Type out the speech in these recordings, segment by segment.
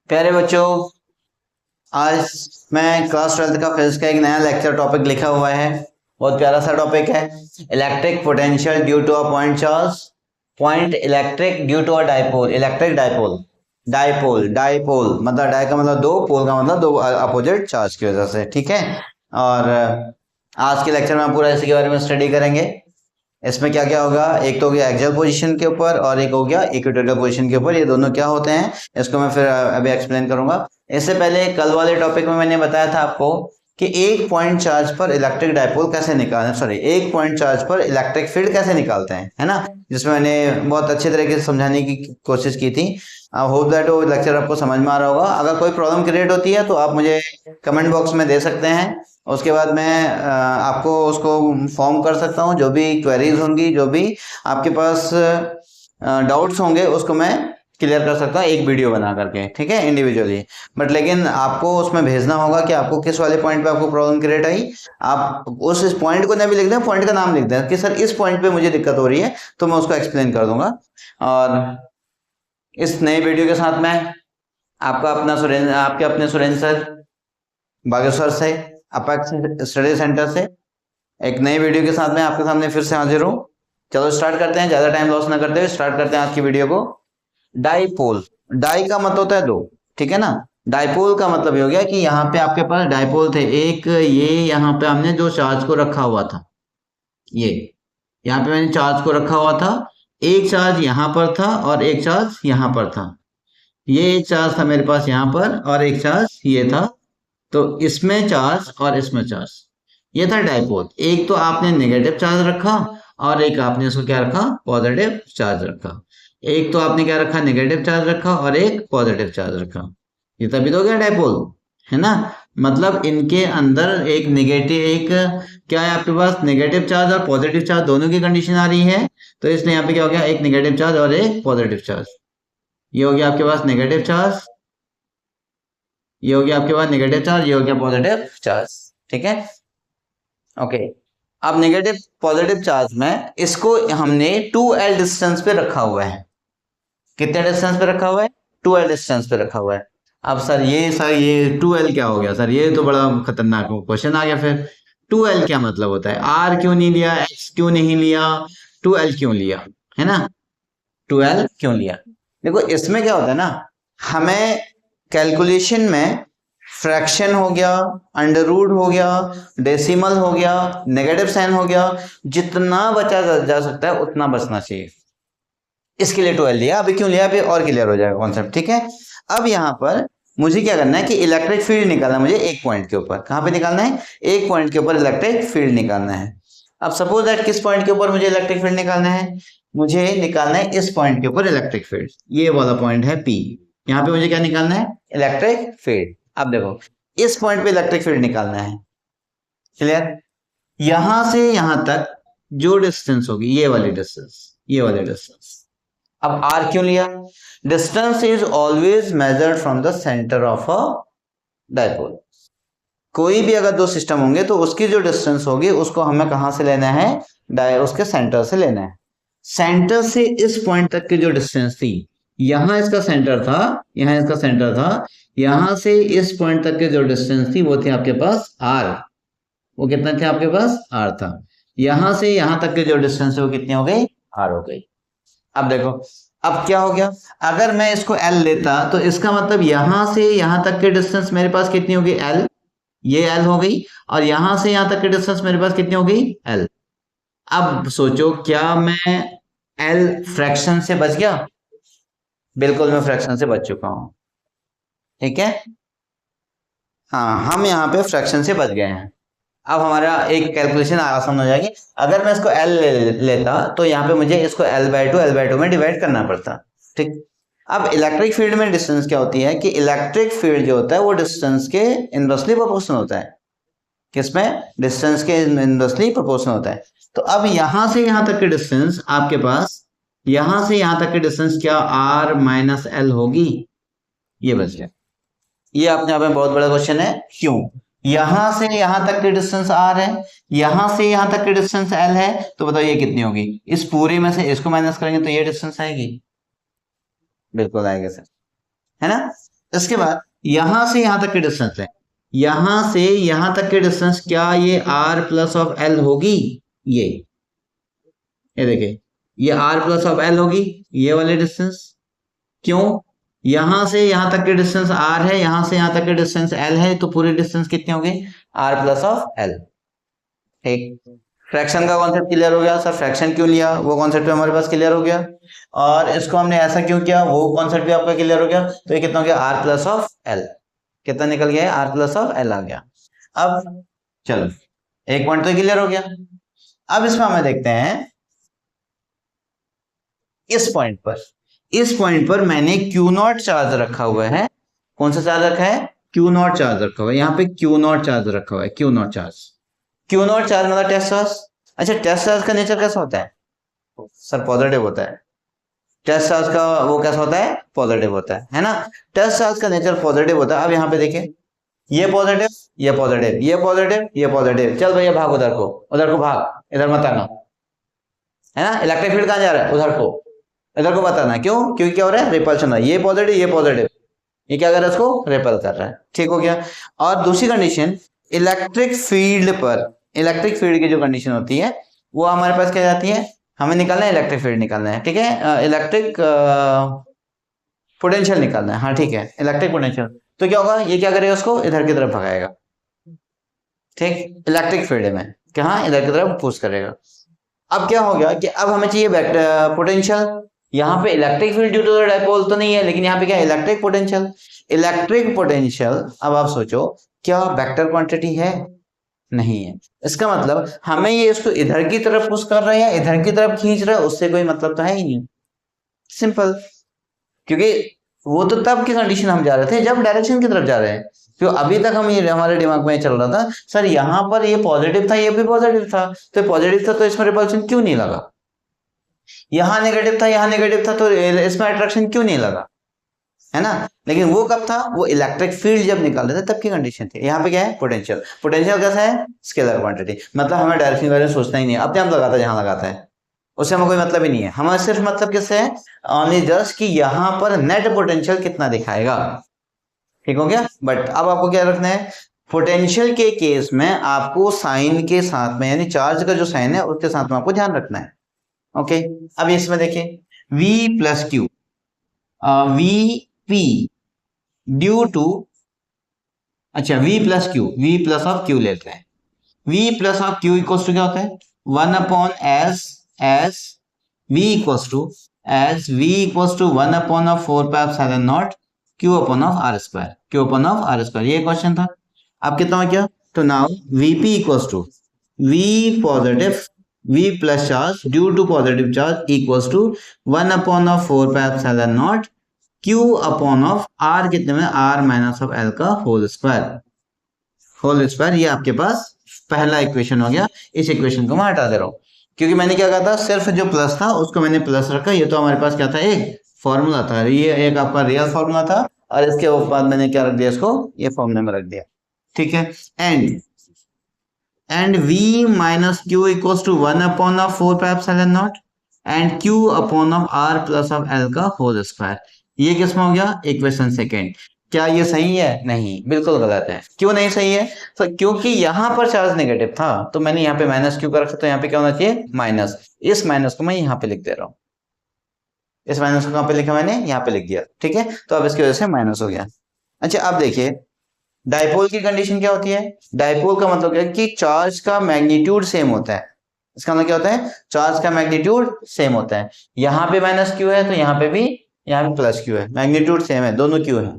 प्यारे बच्चों, आज मैं क्लास 12th का फिजिक्स का एक नया लेक्चर टॉपिक लिखा हुआ है। बहुत प्यारा सा टॉपिक है, electric potential due to a point charge. Point electric due to a dipole, electric dipole. Dipole dipole मतलब डाइ का मतलब दो, पोल का मतलब दो अपोजिट चार्ज की वजह से। ठीक है, और आज के लेक्चर में हम पूरा इसी के बारे में स्टडी करेंगे। इसमें क्या क्या होगा, एक तो हो गया एक्सियल पोजीशन के ऊपर और एक हो गया इक्वेटोरियल पोजीशन के ऊपर। ये दोनों क्या होते हैं इसको मैं फिर अभी एक्सप्लेन करूंगा। इससे पहले कल वाले टॉपिक में मैंने बताया था आपको कि एक पॉइंट चार्ज पर इलेक्ट्रिक डाइपोल कैसे निकालते, सॉरी एक पॉइंट चार्ज पर इलेक्ट्रिक फील्ड कैसे निकालते हैं, है ना, जिसमें मैंने बहुत अच्छे तरीके से समझाने की कोशिश की थी। आई होप दैट वो लेक्चर आपको समझ में आ रहा होगा। अगर कोई प्रॉब्लम क्रिएट होती है तो आप मुझे कमेंट बॉक्स में दे सकते हैं, उसके बाद मैं आपको उसको फॉर्म कर सकता हूँ। जो भी क्वेरीज होंगी, जो भी आपके पास डाउट्स होंगे, उसको मैं क्लियर कर सकता हूँ एक वीडियो बना करके, ठीक है, इंडिविजुअली। बट लेकिन आपको उसमें भेजना होगा कि आपको किस वाले पॉइंट पे आपको प्रॉब्लम क्रिएट आई। आप उस पॉइंट को नहीं भी लिख दें, पॉइंट का नाम लिख दें कि सर इस पॉइंट पे मुझे दिक्कत हो रही है, तो मैं उसको एक्सप्लेन कर दूंगा। और इस नए वीडियो के साथ मैं आपका अपना सुरेंद्र, आपके अपने सुरेंद्र सर बागेश्वर से, अपेक्स स्टडी सेंटर से, एक नई वीडियो के साथ में आपके सामने फिर से हाजिर हूँ। चलो स्टार्ट करते हैं, ज्यादा टाइम लॉस ना करते हुए स्टार्ट करते हैं आज की वीडियो को। डाइपोल, डाई का मतलब होता है दो, ठीक है ना। डाइपोल का मतलब ये हो गया कि यहाँ पे आपके पास डाइपोल थे, एक ये यहाँ पे हमने जो चार्ज को रखा हुआ था, ये यहाँ पे मैंने चार्ज को रखा हुआ था। एक चार्ज यहाँ पर था और एक चार्ज यहाँ पर था। ये एक चार्ज था मेरे पास यहाँ पर और एक चार्ज ये था। तो इसमें चार्ज और इसमें चार्ज, ये था डाइपोल। एक तो आपने नेगेटिव चार्ज रखा और एक आपने इसको क्या रखा, पॉजिटिव चार्ज रखा। एक तो आपने क्या रखा, नेगेटिव चार्ज रखा और एक पॉजिटिव चार्ज रखा। ये तभी तो हो गया डाइपोल, है ना। मतलब इनके अंदर एक नेगेटिव, एक क्या है आपके पास, नेगेटिव चार्ज और पॉजिटिव चार्ज दोनों की कंडीशन आ रही है। तो इसलिए यहाँ पे क्या हो गया, एक नेगेटिव चार्ज और एक पॉजिटिव चार्ज। ये हो गया आपके पास नेगेटिव चार्ज, ये हो गया आपके पास नेगेटिव चार्ज, ये हो गया पॉजिटिव चार्ज, ठीक है। ओके, अब नेगेटिव पॉजिटिव चार्ज में इसको हमने 2L डिस्टेंस पे रखा हुआ है। कितने डिस्टेंस पे रखा हुआ है, 2L डिस्टेंस पे रखा हुआ है। अब सर ये 2L क्या हो गया सर, ये तो बड़ा खतरनाक क्वेश्चन आ गया। फिर 2L क्या मतलब होता है, R क्यों नहीं लिया, X क्यों नहीं लिया, 2L क्यों लिया, है ना, 2L क्यों लिया। देखो इसमें क्या होता है ना, हमें कैलकुलेशन में फ्रैक्शन हो गया, अंडर रूट हो गया, डेसिमल हो गया, नेगेटिव साइन हो गया, जितना बचा जा सकता है उतना बचना चाहिए। इसके लिए 12 लिया। अभी क्यों लिया, अभी और क्लियर हो जाएगा कॉन्सेप्ट, ठीक है। अब यहाँ पर मुझे क्या करना है कि इलेक्ट्रिक फील्ड निकालना है मुझे एक पॉइंट के ऊपर। कहाँ पे निकालना है, एक पॉइंट के ऊपर इलेक्ट्रिक फील्ड निकालना है। अब सपोज दैट किस पॉइंट के ऊपर मुझे इलेक्ट्रिक फील्ड निकालना है, मुझे निकालना है इस पॉइंट के ऊपर इलेक्ट्रिक फील्ड। ये वाला पॉइंट है P, यहाँ पे मुझे क्या निकालना है, इलेक्ट्रिक फील्ड। अब देखो इस पॉइंट पे इलेक्ट्रिक फील्ड निकालना है, क्लियर। यहां से यहां तक जो डिस्टेंस होगी, ये वाली डिस्टेंस, ये वाली डिस्टेंस। अब R क्यों लिया, distance is always measured from the centre of a dipole. कोई भी अगर दो सिस्टम होंगे तो उसकी जो डिस्टेंस होगी उसको हमें कहां से लेना है, उसके सेंटर से लेना है। सेंटर से इस पॉइंट तक की जो डिस्टेंस थी, यहां इसका सेंटर था, यहां इसका सेंटर था, यहां से इस पॉइंट तक की जो डिस्टेंस थी वो थी आपके पास R। वो कितना थे आपके पास, R था। यहां से यहां तक की जो डिस्टेंस है वो कितनी हो गई, R हो गई। अब देखो अब क्या हो गया, अगर मैं इसको L लेता तो इसका मतलब यहां से यहां तक की डिस्टेंस मेरे पास कितनी होगी, L, ये L हो गई। और यहां से यहां तक की डिस्टेंस मेरे पास कितनी हो गई, L। अब सोचो क्या मैं L फ्रैक्शन से बच गया, बिल्कुल मैं फ्रैक्शन से बच चुका हूं, ठीक है। हाँ, हम यहाँ पे फ्रैक्शन से बच गए हैं। अब हमारा एक कैलकुलेशन आसान हो जाएगी। अगर मैं इसको L लेता तो यहाँ पे मुझे इसको L/2 में डिवाइड करना पड़ता, ठीक। अब इलेक्ट्रिक फील्ड में डिस्टेंस क्या होती है कि इलेक्ट्रिक फील्ड जो होता है वो डिस्टेंस के इनवर्सली प्रोपोर्शनल होता है। किसमें, डिस्टेंस के इनवर्सली प्रोपोर्शनल होता है। तो अब यहां से यहां तक की डिस्टेंस आपके पास, यहां से यहां तक की डिस्टेंस क्या, R - L होगी। ये बच गया। ये अपने आप में बहुत बड़ा क्वेश्चन है, क्यों, यहां से यहां तक की डिस्टेंस R है, यहां से यहां तक की डिस्टेंस L है। तो बताओ ये कितनी होगी, इस पूरे में से इसको माइनस करेंगे तो ये डिस्टेंस आएगी, बिल्कुल आएगा सर, है ना। इसके बाद यहां से यहां तक की डिस्टेंस है, यहां से यहां तक की डिस्टेंस क्या ये r प्लस ऑफ एल होगी? ये देखिए ये r प्लस ऑफ एल होगी, ये वाली डिस्टेंस। क्यों? यहां से यहां तक की डिस्टेंस r है, यहां से यहां तक की डिस्टेंस l है, तो पूरी डिस्टेंस कितनी होगी? r plus of L. ठीक, फ्रैक्शन का कॉन्सेप्ट क्लियर हो गया। सर फ्रैक्शन क्यों लिया, वो कॉन्सेप्ट भी हमारे पास क्लियर हो गया, और इसको हमने ऐसा क्यों किया, वो कॉन्सेप्ट भी आपका क्लियर हो गया। तो ये कितना हो गया? r plus of L. कितना निकल गया है? r प्लस ऑफ एल आ गया। अब चलो एक पॉइंट तो क्लियर हो गया। अब इसमें हमें देखते हैं इस पॉइंट पर मैंने क्यू नॉट चार्ज रखा हुआ है। कौन सा चार्ज रखा है? क्यू नॉट चार्ज रखा हुआ है। यहाँ पे क्यू नॉट चार्ज रखा हुआ है, Q not charge. Q not charge मतलब टेस्ट चार्ज। अच्छा, टेस्ट चार्ज का नेचर कैसा होता है? सर पॉजिटिव होता है। टेस्ट चार्ज का वो कैसा होता है? पॉजिटिव होता है ना। टेस्ट चार्ज का नेचर पॉजिटिव होता है। अब यहाँ पे देखिए ये पॉजिटिव, ये पॉजिटिव, ये पॉजिटिव, ये पॉजिटिव। चल भैया भाग उधर को भाग, इधर मत आना, है ना। इलेक्ट्रिक फील्ड कहाँ जा रहा है? इधर को बताना। क्यों? क्योंकि क्या हो रहा है? रिपल्शन है। ये पॉजिटिव, ये पॉजिटिव, ये क्या कर रहा है? इसको रिपेल कर रहा है। ठीक हो गया। और दूसरी कंडीशन, इलेक्ट्रिक फील्ड की जो कंडीशन होती है वो हमारे पास क्या जाती है? हमें निकालना है इलेक्ट्रिक फील्ड निकालना है, ठीक है, इलेक्ट्रिक पोटेंशियल निकालना है। हाँ ठीक है, इलेक्ट्रिक पोटेंशियल। तो क्या होगा? ये क्या करेगा? उसको इधर की तरफ भगाएगा। ठीक, इलेक्ट्रिक फील्ड में क्या, इधर की तरफ पुश करेगा। अब क्या हो गया कि अब हमें चाहिए पोटेंशियल। यहाँ पे electric field due to the dipole तो नहीं है, लेकिन यहाँ पे क्या? Electric potential. इलेक्ट्रिक पोटेंशियल, अब आप सोचो क्या वेक्टर क्वांटिटी है? नहीं है। इसका मतलब हमें ये इसको इधर की तरफ पुश कर रहा है या इधर की तरफ खींच रहा है, उससे कोई मतलब तो है ही नहीं। सिंपल, क्योंकि वो तो तब की कंडीशन हम जा रहे थे जब डायरेक्शन की तरफ जा रहे हैं। तो अभी तक हम ये हमारे दिमाग में चल रहा था सर यहाँ पर ये पॉजिटिव था, ये भी पॉजिटिव था, तो पॉजिटिव था तो इसमें रिपल्शन क्यों नहीं लगा? यहाँ नेगेटिव था, यहाँ नेगेटिव था, तो इसमें अट्रैक्शन क्यों नहीं लगा? है ना। लेकिन वो कब था? वो इलेक्ट्रिक फील्ड जब निकाल रहे थे तब की कंडीशन थी। यहाँ पे क्या है? पोटेंशियल। पोटेंशियल कैसा है? Scalar quantity. मतलब हमें डायरेक्शन के बारे में सोचना ही नहीं है, अपने आप लगाता है जहां लगाता है, उससे हमें कोई मतलब ही नहीं है। हमें सिर्फ मतलब किससे है? ओनली जस्ट कि यहाँ पर नेट पोटेंशियल कितना दिखाएगा। ठीक हो गया। बट अब आपको क्या रखना है? पोटेंशियल के केस में आपको साइन के साथ में, यानी चार्ज का जो साइन है उसके साथ में आपको ध्यान रखना है। ओके, अब इसमें देखिए V plus Q, VP due to, अच्छा V प्लस ऑफ क्यू लेते हैं। V plus of Q equals to क्या होता है? 1 upon S V equals to 1 upon of 4 pi epsilon naught Q upon of R square. ये question था। अब कितना हो गया? तो now VP equals to V plus charge due to positive charge equals to 1 upon of 4 pi epsilon naught Q upon of R, कितने में? R minus of L का होल स्क्वायर। ये आपके पास पहला इक्वेशन हो गया। इस इक्वेशन को मैं हटा दे रहा हूँ क्योंकि मैंने क्या कहा था? सिर्फ जो प्लस था उसको मैंने प्लस रखा। ये तो हमारे पास क्या था? एक फॉर्मूला था, ये एक आपका रियल फॉर्मूला था, और इसके बाद मैंने क्या रख दिया? इसको ये फॉर्मूले में रख दिया। ठीक है। And V minus Q equals to 1 upon of 4 pi epsilon naught and Q upon of R plus of L का होल स्क्वायर। ये किसमें हो गया? Equation second. क्या ये सही है? नहीं, बिल्कुल गलत है। क्यों नहीं सही है? तो क्योंकि यहां पर चार्ज नेगेटिव था, तो मैंने यहाँ पे माइनस क्यू का रखा, तो यहाँ पे क्या होना चाहिए? माइनस। इस माइनस को मैं यहाँ पे लिख दे रहा हूँ। इस माइनस को कहाँ पे लिखा? मैंने यहाँ पे लिख दिया। ठीक है, तो अब इसकी वजह से माइनस हो गया। अच्छा, अब देखिए डायपोल की कंडीशन क्या होती है? डायपोल का मतलब क्या है? कि चार्ज का मैग्नीट्यूड सेम होता है। इसका मतलब क्या होता है? चार्ज का मैग्नीट्यूड सेम होता है। यहाँ पे माइनस क्यू है तो यहाँ पे भी, यहाँ पे प्लस क्यू है, मैग्नीट्यूड सेम है, दोनों क्यू है।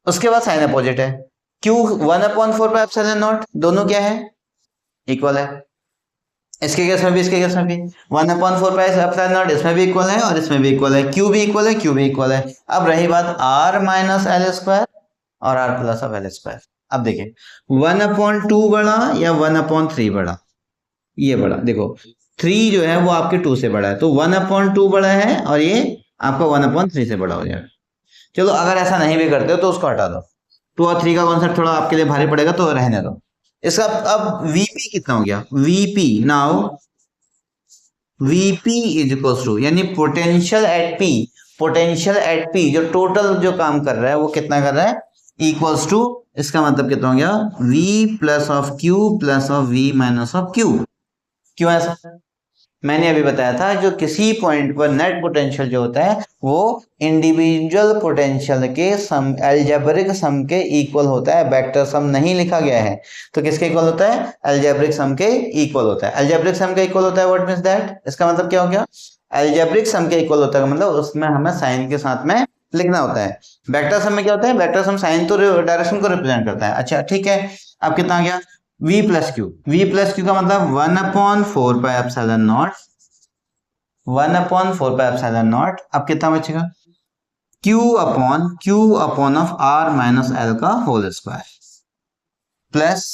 उसके बाद साइन अपोजिट है। Q 1 upon 4 pi epsilon not, दोनों क्या है? इक्वल है। इसके केस में भी, इसके केस में भी 1 अपॉन 4 पाई एप्सिलॉन नॉट, इसमें भी इक्वल है और इसमें भी इक्वल है। Q भी इक्वल है, Q भी इक्वल है। अब रही बात R माइनस एल स्क्वायर और R plus of L square. अब देखिए 1 अपॉन 2 बड़ा या 1 अपॉन 3 बड़ा? ये बड़ा। देखो 3 जो है वो आपके 2 से बड़ा है, तो 1 अपॉन 2 बड़ा है और ये आपका 1 अपॉन 3 से बड़ा हो जाएगा। चलो अगर ऐसा नहीं भी करते हो तो उसको हटा दो, 2 और 3 का कॉन्सेप्ट थोड़ा आपके लिए भारी पड़ेगा तो रहने दो। इसका अब VP कितना हो गया? VP now VP is equals to, यानी potential at P, potential at P, जो टोटल जो काम कर रहा है वो कितना कर रहा है, इक्वल्स टू, इसका मतलब कितना हो गया, v plus of Q plus of v minus of Q. क्यों ऐसा, मैंने अभी बताया था जो किसी पॉइंट पर नेट पोटेंशियल जो होता है वो इंडिविजुअल पोटेंशियल के सम, अलजेब्रिक सम के इक्वल होता है, वेक्टर सम नहीं लिखा गया है। तो किसके इक्वल होता है, अलजेब्रिक सम के इक्वल होता है। अलजेब्रिक सम के इक्वल होता है, व्हाट मींस दैट, इसका मतलब क्या हो गया, अलजेब्रिक सम के इक्वल होता है मतलब उसमें हमें साइन के साथ में लिखना होता है। वेक्टर सम में क्या होता है, वेक्टर सम साइन तो डायरेक्शन को रिप्रेजेंट करता है। अच्छा ठीक है, अब कितना आ गया, v plus Q, v plus Q का मतलब 1/4 pi epsilon naught, 1/4 pi epsilon naught. अब कितना बचेगा, q upon of r minus l का whole square plus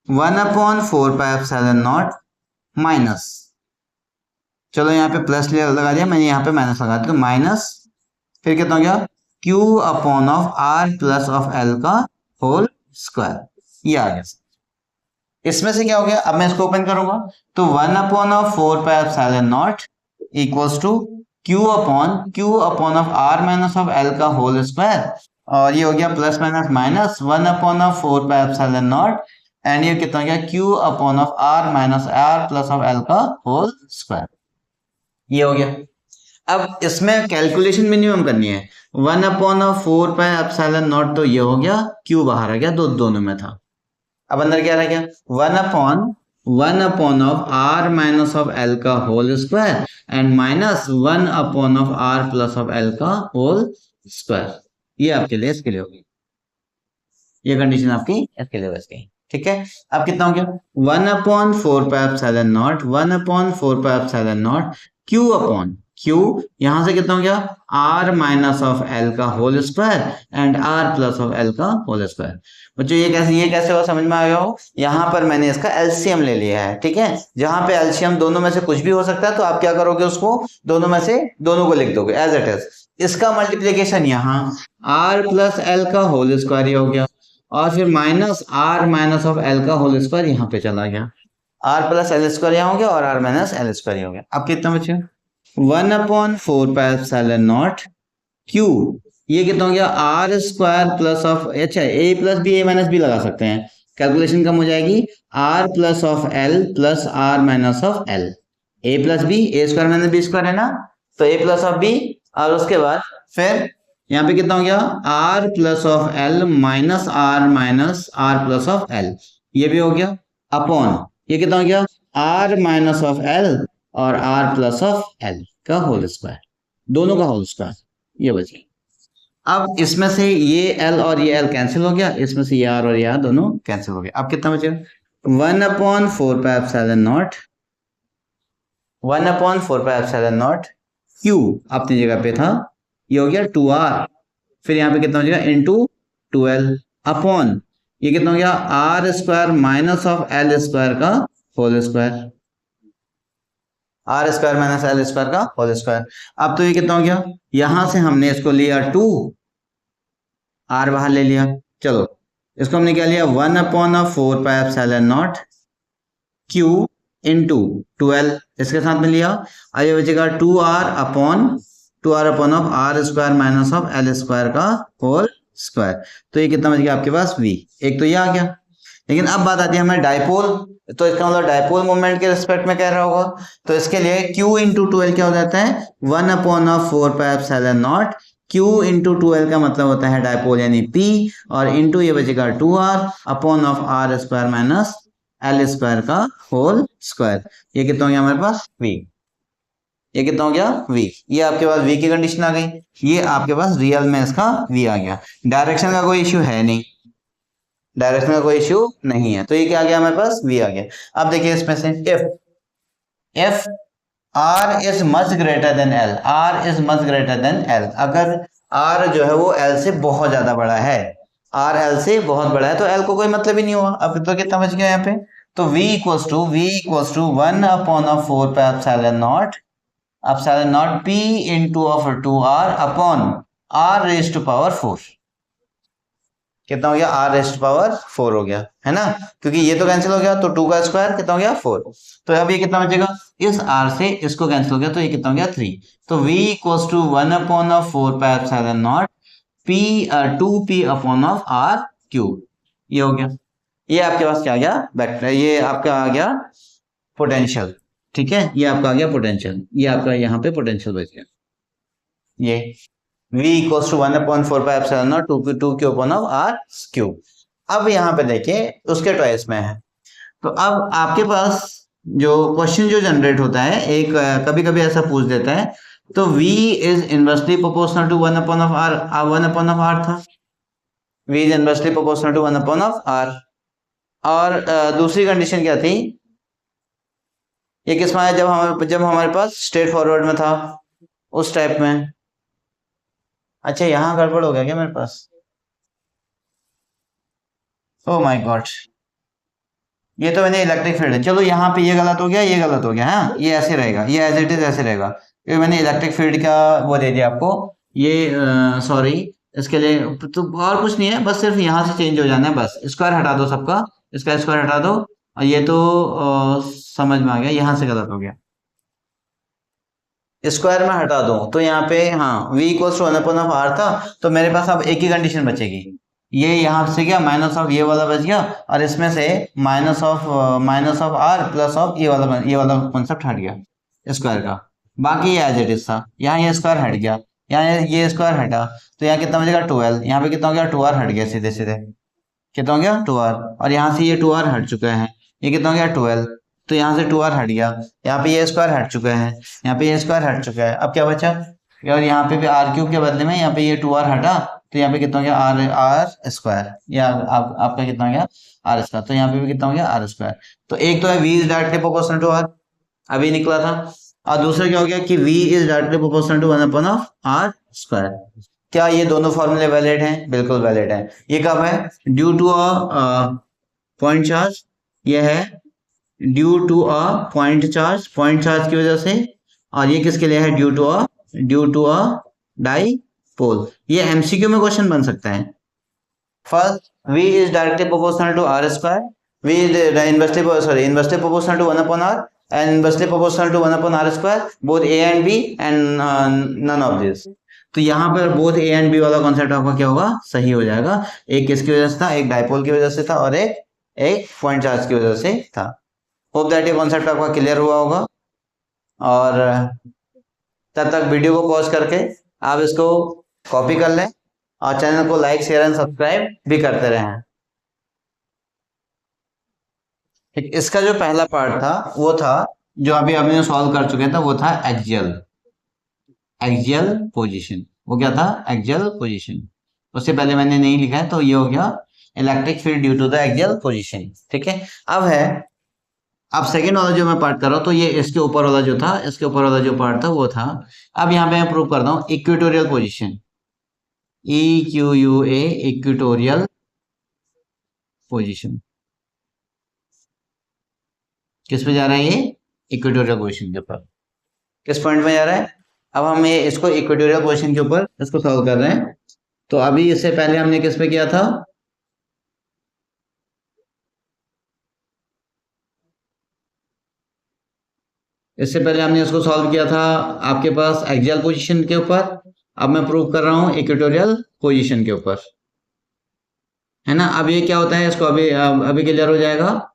1/4 pi epsilon naught minus, चलो यहाँ पे प्लस लगा दिया मैंने, यहाँ पे माइनस लगा दिया, तो माइनस, फिर कितना हो गया, q upon of r plus of l का होल स्क्वायर, ये आ गया। इसमें से क्या हो गया, अब मैं इसको ओपन करूंगा तो 1/4 pi epsilon naught equals to q upon of r minus of l का होल स्क्वायर, और ये हो गया plus minus minus 1/4 pi epsilon naught, and ये कितना हो गया, q upon of r minus r plus of l का होल स्क्वायर, ये हो गया। अब इसमें कैलकुलेशन मिनिमम करनी है, 1/4 पाई एप्सिलॉन नॉट, तो ये हो गया, q बाहर आ गया, दोनों में था। अब अंदर क्या रह गया, 1/1 of r minus of l का whole square and minus 1/1 of r plus of l का होल स्क्वायर, ये आपके लिए इसके लिए होगी, ये कंडीशन आपकी इसके लिए बच गई। ठीक है, अब कितना हो गया, 1/4 pi epsilon naught, 1/4 pi epsilon naught q upon q, यहां से कितना हो गया, r माइनस ऑफ l का whole square and r plus of l का होल स्क्वायर। बच्चों ये कैसे हुआ, समझ में आया हो, यहाँ पर मैंने इसका एलसीएम ले लिया है। ठीक है, जहां पे एलसीएम दोनों में से कुछ भी हो सकता है तो आप क्या करोगे, उसको दोनों में से दोनों को लिख दोगे एज इट इज। इसका मल्टीप्लीकेशन यहाँ r प्लस l का होल स्क्वायर हो गया, और फिर minus r minus of l का होल स्क्वायर यहाँ पे चला गया, r प्लस l स्क्वायर यहाँ हो गया और r माइनस l स्क्वायर हो गया। अब कितना बचे, 1/4 पाई एप्सिलॉन नॉट q, ये कितना हो गया, r स्क्वायर प्लस ऑफ, अच्छा a plus B, a minus B लगा सकते हैं, कैलकुलेशन कम हो जाएगी, r plus of l plus r minus of l, a plus B, a square minus B square है ना, तो a प्लस ऑफ b, और उसके बाद फिर यहाँ पे कितना हो गया, r plus of l minus r plus of l, ये भी हो गया, अपॉन ये कितना हो गया, r माइनस ऑफ l और r प्लस ऑफ l का होल स्क्वायर, दोनों का होल स्क्वायर, ये बच गया। अब इसमें से ये l और ये l कैंसिल हो गया, इसमें से ये r और ये r दोनों कैंसिल हो गए। अब कितना बचेगा, 1/4 pi epsilon naught, 1/4 pi epsilon naught q अपनी जगह पे था, ये हो गया 2r, फिर यहाँ पे कितना हो जाएगा, इंटू 12 अपॉन ये कितना हो गया, r square minus of l square का whole square, r square minus l square का होल स्क्वायर। अब तो ये कितना हो गया, यहां से हमने इसको लिया 2, r बाहर ले लिया, चलो इसको हमने क्या लिया, 1/4 pi epsilon naught q into 12, इसके साथ में लिया, अब ये बचेगा 2r upon of r square minus of l square का होल स्क्वायर, तो ये कितना बच गया आपके पास v, एक तो ये आ गया। लेकिन अब बात आती है हमें डाइपोल, तो इसका मतलब डाइपोल मोमेंट के रिस्पेक्ट में कह रहा होगा, तो इसके लिए q इंटू 12 क्या हो जाता है, 1/4 pi epsilon naught q into 12 का मतलब होता है डाइपोल यानी p, और इंटू ये बचेगा 2r upon of r square minus l square का होल स्क्वायर, ये कितना हो गया हमारे पास v, ये कितना हो गया v, ये आपके पास v की कंडीशन आ गई, ये आपके पास रियल में इसका v आ गया। डायरेक्शन का कोई इश्यू है नहीं, डायरेक्शन का कोई इश्यू नहीं है, तो ये क्या आ गया हमारे पास v आ गया। अब देखिए इसमें से if r is much greater than l, r is much greater than l, अगर r जो है वो l से बहुत ज्यादा बड़ा है, r l से बहुत बड़ा है तो l को कोई मतलब ही नहीं हुआ। अब तो कितना बच गया यहाँ पे, तो v equals to 1/4 pi epsilon naught p into of 2r upon r raise to power 4, कितना हो गया, r रेस्ट पावर 4 हो गया, है ना, क्योंकि ये तो कैंसिल हो गया, तो 2 का स्क्वायर कितना हो गया 4। तो अब ये कितना बचेगा, इस r से इसको कैंसिल हो गया, तो ये कितना हो गया 3। तो v equals to 1/4 pi epsilon naught p 2p upon of r cube, ये हो गया। ये आपके पास क्या आ गया, वेक्टर, ये आपका आ गया पोटेंशियल, ठीक है, ये आपका आ गया पोटेंशियल, ये आपका यहाँ पे पोटेंशियल बच गया, ये v equals to 1/4 pi epsilon naught 2 Q upon of r cube. अब यहाँ पे देखिए उसके ट्वाइस में है, तो अब आपके पास जो क्वेश्चन जो जनरेट होता है, एक कभी कभी ऐसा पूछ देता है, तो v is inversely proportional to 1/r, 1/r था, v is inversely proportional to 1/r। और दूसरी कंडीशन क्या थी, ये किस में है, जब हमारे पास स्ट्रेट फॉरवर्ड में था, उस टाइप में। अच्छा यहाँ गड़बड़ हो गया क्या मेरे पास, ओ माय गॉड, ये तो मैंने इलेक्ट्रिक फील्ड, चलो यहाँ पे ये गलत हो गया, ये गलत हो गया, हाँ ये ऐसे रहेगा, ये एज इट इज ऐसे रहेगा, क्योंकि मैंने इलेक्ट्रिक फील्ड का वो दे दिया आपको, ये सॉरी, इसके लिए तो और कुछ नहीं है, बस सिर्फ यहाँ से चेंज हो जाना है, बस स्क्वायर हटा दो सबका, इसका स्क्वायर हटा दो, और ये तो समझ में आ गया, यहाँ से गलत हो गया, स्क्वायर में हटा दो, तो यहाँ पे हाँ v इक्वल्स टू 1/r था, तो मेरे पास अब एक ही कंडीशन बचेगी, ये यहाँ से क्या माइनस ऑफ ये वाला बच गया, और इसमें से minus of r plus of ये वाला कॉन्सेप्ट हट गया स्क्वायर का, बाकी ये एज इट इज था, यहाँ ये स्क्वायर हट गया, यहाँ ये स्क्वायर हटा, तो यहाँ कितना बचेगा 12, यहाँ पे कितना हो गया 2r हट गया, सीधे सीधे कितना हो गया 2r, और यहाँ से ये 2r हट चुका है, ये कितना हो गया 12, तो यहाँ से 2r हट गया, यहाँ पे ये स्क्वायर हट चुका है, यहाँ पे ये स्क्वायर हट चुका है, अब क्या बचा, और यहाँ पे भी r क्यूब के बदले में यहाँ पे ये 2r हटा, तो यहाँ पे कितना हो गया r स्क्वायर, या आपका कितना हो गया r स्क्वायर, तो यहाँ पे भी कितना हो गया r स्क्वायर। तो एक तो है v is directly proportional to r, अभी निकला था, और दूसरा क्या हो गया कि v is directly proportional to 1/r square. क्या ये दोनों फॉर्मूले वैलिड हैं, बिल्कुल वैलिड है। ये कब है, due to a point charge, ये है due to a point charge की वजह से, और ये किसके लिए है, ड्यू टू अ डाइपोल। ये एमसीक्यू में क्वेश्चन बन सकता है। First, v is directly proportional to r square, v is inversely proportional to 1/r and inversely proportional to 1/r square, both a and b and none of this। तो यहाँ पर both A and B वाला concept आपका क्या होगा, सही हो जाएगा। एक किसकी वजह से था, एक डाइपोल की वजह से था, और एक पॉइंट चार्ज की वजह से था। होप दैट ये कॉन्सेप्ट आपका क्लियर हुआ होगा, और तब तक वीडियो को पॉज करके आप इसको कॉपी कर लें, और चैनल को लाइक शेयर एंड सब्सक्राइब भी करते रहें। इसका जो पहला पार्ट था वो था, जो अभी आपने सॉल्व कर चुके थे, वो था एक्सियल पोजीशन। वो क्या था, एक्सियल पोजीशन। उससे पहले मैंने नहीं लिखा है, तो ये हो गया electric field due to the axial position. ठीक है, अब सेकंड वाला जो मैं पार्ट कर रहा हूं, तो ये इसके ऊपर वाला जो था, इसके ऊपर वाला जो पार्ट था वो था, अब यहाँ पे मैं प्रूव करता हूँ equatorial position, EQUA equatorial position. किस पे जा रहा है, ये इक्वेटोरियल पोजीशन के ऊपर। किस पॉइंट में जा रहा है, अब हम ये इसको इक्वेटोरियल पोजीशन के ऊपर इसको सॉल्व कर रहे हैं। तो अभी इससे पहले हमने किस पे किया था, इससे पहले हमने इसको सॉल्व किया था आपके पास एक्सियल पोजीशन के ऊपर। अब मैं प्रूव कर रहा हूं इक्वेटोरियल पोजीशन के ऊपर, है ना। अब ये क्या होता है, इसको अभी क्लियर हो जाएगा।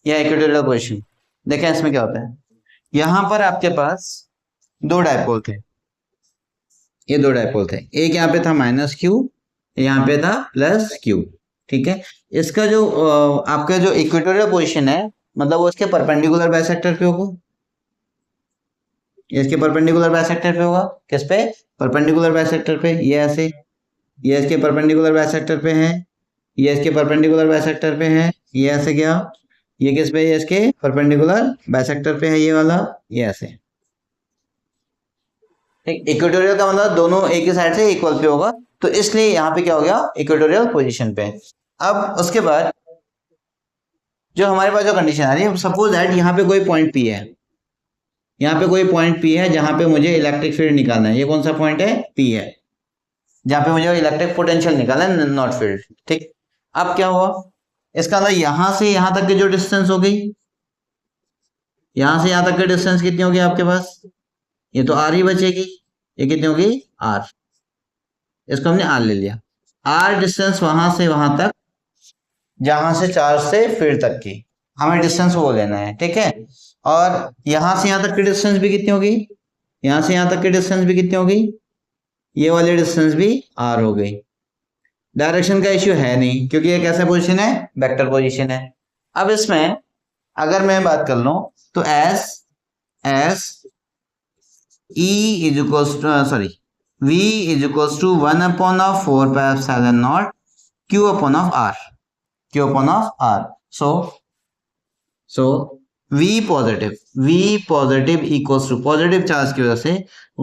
यह इक्वेटोरियल पोजीशन, देखें इसमें क्या होता है। यहां पर आपके पास दो डायपोल थे, ये दो डायपोल थे, एक यहाँ पे था -q, यहाँ पे था +q। ठीक है, इसका जो आपका जो इक्वेटोरियल पोजीशन है, मतलब वो इसके परपेंडिकुलर बाइसेक्टर पे होगा, ये इसके परपेंडिकुलर बाइसेक्टर पे होगा। किस पे, परपेंडिकुलर बाइसेक्टर पे, ये ऐसे, ये इसके परपेंडिकुलर बाइसेक्टर पे है, ये इसके परपेंडिकुलर बाइसेक्टर पे है, ये ऐसे गया, ये किस पे, ये इसके परपेंडिकुलर बाइसेक्टर पे है, ये वाला, ये ऐसे। इक्वेटोरियल का मतलब दोनों एक ही साइड से इक्वल पे होगा, तो इसलिए यहाँ पे क्या हो गया, इक्वेटोरियल पोजीशन पे। अब उसके बाद जो हमारे पास जो कंडीशन आ रही है, सपोज दैट यहाँ पे कोई पॉइंट P है, यहाँ पे कोई पॉइंट P है जहां पे मुझे इलेक्ट्रिक फील्ड निकालना है। ये कौन सा पॉइंट है? P है, जहां पे मुझे इलेक्ट्रिक पोटेंशियल निकालना है, नॉट फील्ड। ठीक, अब क्या हुआ, इसका मतलब यहां से यहां तक की जो डिस्टेंस हो गई, यहां से यहां तक की डिस्टेंस कितनी होगी आपके पास? ये तो R ही बचेगी। ये कितनी होगी? R। इसको हमने R ले लिया। R डिस्टेंस वहां से वहां तक, जहां से चार्ज से फील्ड तक की, हमें डिस्टेंस वो लेना है। ठीक है, और यहां से यहां तक की डिस्टेंस भी कितनी होगी? यहां से यहां तक की डिस्टेंस भी कितनी होगी? ये वाली डिस्टेंस भी R हो गई। डायरेक्शन का इश्यू है नहीं, क्योंकि ये कैसा पोजीशन है? वेक्टर पोजीशन है। अब इसमें अगर मैं बात कर लूं तो as E is equals to V is equals to 1/4 pi epsilon naught Q upon of R, Q upon of R। So V positive equals to, positive charge की वजह से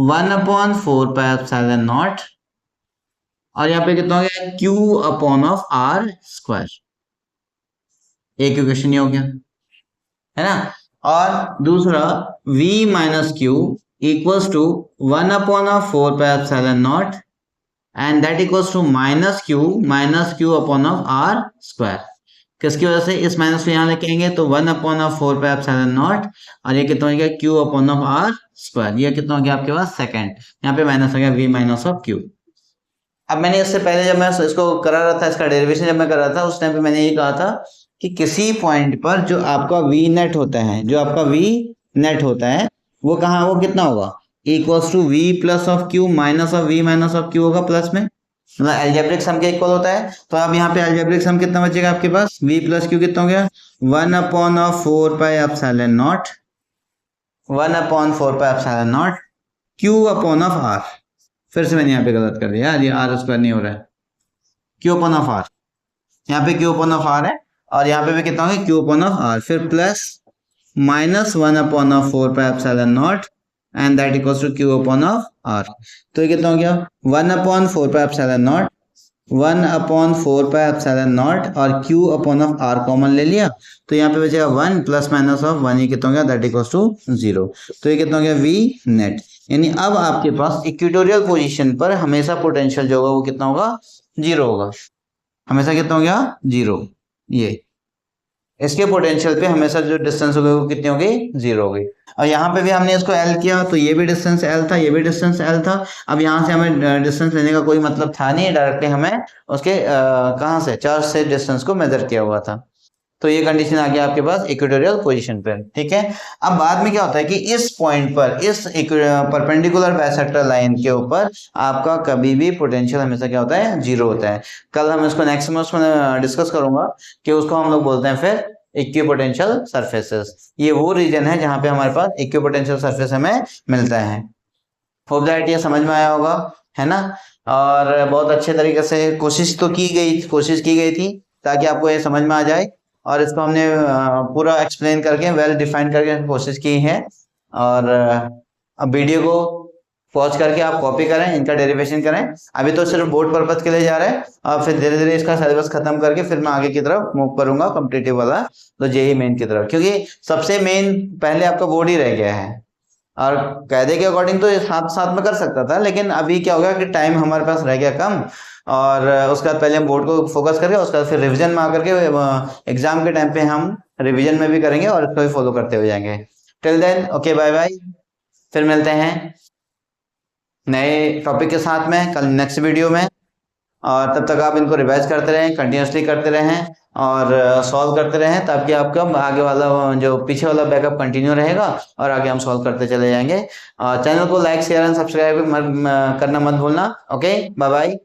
1/4 पाई एप्सिलॉन नॉट, और यहाँ पे कितना हो गया? Q upon of R square. एक इक्वेशन ये हो गया, है ना। और दूसरा V minus Q equals to 1/4 pi epsilon naught, and that equals to minus Q upon of R square. किसकी वजह से? इस माइनस को यहाँ लेके आएंगे तो 1/4 पाई एप्सिलॉन नॉट, और ये कितना हो गया? Q upon of R square. ये कितना हो गया आपके पास? सेकंड। यहाँ पे माइनस हो गया V माइनस ऑफ Q। अब मैंने इससे पहले जब मैं इसको करा रहा था, इसका डेरिवेशन जब मैं कर रहा था, उस टाइम पे मैंने ये कहा था कि किसी पॉइंट पर जो आपका V नेट होता है, वो कहाँ, वो कितना होगा? Equals to V plus of Q minus of V minus of Q होगा, प्लस में, मतलब अलजेब्रिक सम के इक्वल होता है। तो अब यहाँ पे अलजेब्रिक सम कितना बचेगा आपके पास? V प्लस Q कितना हो गया? 1/4 pi epsilon naught, 1/4 pi epsilon naught Q upon of R। फिर से मैंने यहाँ पे गलत कर दिया यार, ये R स्क्वायर नहीं हो रहा है, Q अपॉन ऑफ R। यहाँ पे Q अपॉन ऑफ R है, और यहाँ पे भी कितना होगा? Q अपॉन ऑफ R, फिर plus minus 1/4 pi epsilon naught, and that equals to Q upon of R। तो ये कितना हो गया? 1/4 pi epsilon naught, 1/4 pi epsilon naught, और Q upon of R common ले लिया, तो यहाँ पे बचेगा 1 प्लस माइनस ऑफ 1, ये कितना हो गया? That equals to 0। तो ये कितना हो गया? V net. यानी अब आपके पास इक्वेटोरियल पोजीशन पर हमेशा पोटेंशियल जो होगा वो कितना होगा? 0 होगा। हमेशा कितना हो गया? 0। ये इसके पोटेंशियल पे हमेशा जो डिस्टेंस होगी वो कितनी होगी? 0 होगी। और यहाँ पे भी हमने इसको L किया, तो ये भी डिस्टेंस L था, ये भी डिस्टेंस L था। अब यहाँ से हमें डिस्टेंस लेने का कोई मतलब था नहीं, डायरेक्टली हमें उसके कहाँ से? चार्ज से डिस्टेंस को मेजर किया हुआ था। तो ये कंडीशन आ गया आपके पास इक्वेटोरियल पोजीशन पर। ठीक है, अब बाद में क्या होता है कि इस पॉइंट पर, इस परपेंडिकुलर बाइसेक्टर लाइन के ऊपर आपका कभी भी पोटेंशियल हमेशा क्या होता है? 0 होता है। कल हम इसको नेक्स्ट में उसमें डिस्कस करूंगा कि उसको हम लोग बोलते हैं फिर इक्विपोटेंशियल सरफेसेस। ये वो रीजन है जहां पे हमारे पास इक्विपोटेंशियल सरफेस हमें मिलता है। होप दैट ये समझ में आया होगा, है ना। और बहुत अच्छे तरीके से कोशिश की गई थी ताकि आपको ये समझ में आ जाए, और इसको हमने पूरा एक्सप्लेन करके, वेल डिफाइन करके कोशिश की है। और अब वीडियो को पॉज करके आप कॉपी करें, इनका डेरिवेशन करें। अभी तो सिर्फ बोर्ड पर्पज के लिए जा रहे हैं, और फिर धीरे धीरे इसका सिलेबस खत्म करके फिर मैं आगे की तरफ मूव करूंगा कॉम्पिटिटिव वाला, तो जेईई मेन की तरफ, क्योंकि सबसे मेन पहले आपका बोर्ड ही रह गया है। और कायदे के अकॉर्डिंग तो ये साथ साथ में कर सकता था, लेकिन अभी क्या होगा कि टाइम हमारे पास रह गया कम, और उसके बाद पहले हम बोर्ड को फोकस करके उसके बाद फिर रिवीजन में आकर के एग्जाम के टाइम पे हम रिवीजन में भी करेंगे और इसको भी फॉलो करते हुए जाएंगे। Till then okay, bye bye, फिर मिलते हैं नए टॉपिक के साथ में कल नेक्स्ट वीडियो में। और तब तक आप इनको रिवाइज करते रहें, कंटिन्यूसली करते रहें और सॉल्व करते रहें, ताकि आपका आगे वाला जो पीछे वाला बैकअप कंटिन्यू रहेगा और आगे हम सॉल्व करते चले जाएंगे। चैनल को लाइक शेयर एंड सब्सक्राइब करना मत भूलना। Okay, bye bye.